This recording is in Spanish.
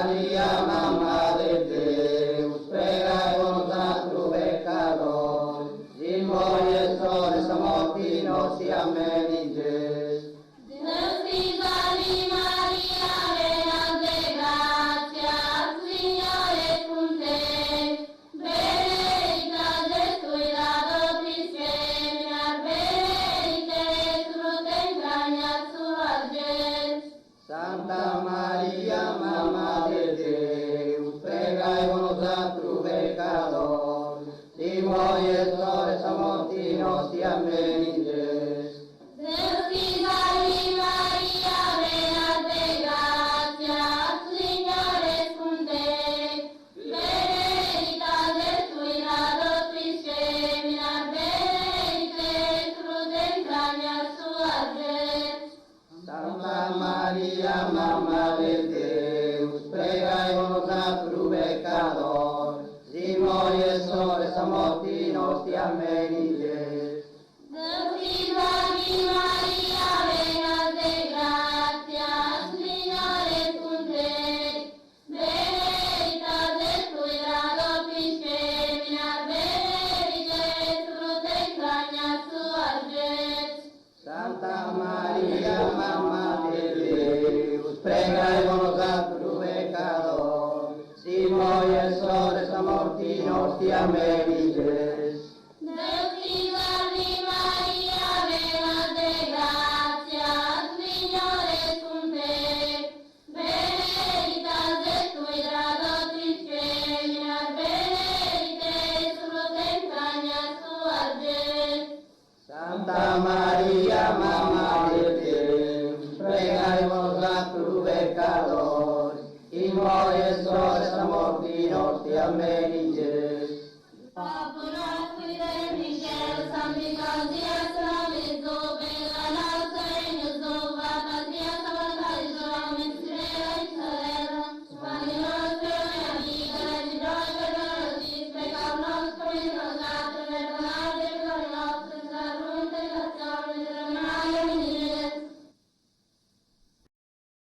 María, Mamma de Deus, prega por nosotros pecadores, ahora y en la hora de morte nostra. Amén. Santa María, Mamma de Deus, prega por nosotros pecadores, ahora y en la hora de morte nostra. Amén. Santa María, Mamma de Deus, prega por nosotros pecadores, ahora y en la hora de morte nostra. Amén. Santa María, Mamma de Deus, prega por nosotros pecadores, ahora y en la hora de morte nostra. Amén. Santa María, Mamma de Deus, prega por nosotros pecadores, ahora y en la hora de morte nostra. Amén. Papa nostro, qui in cielo, santificato sia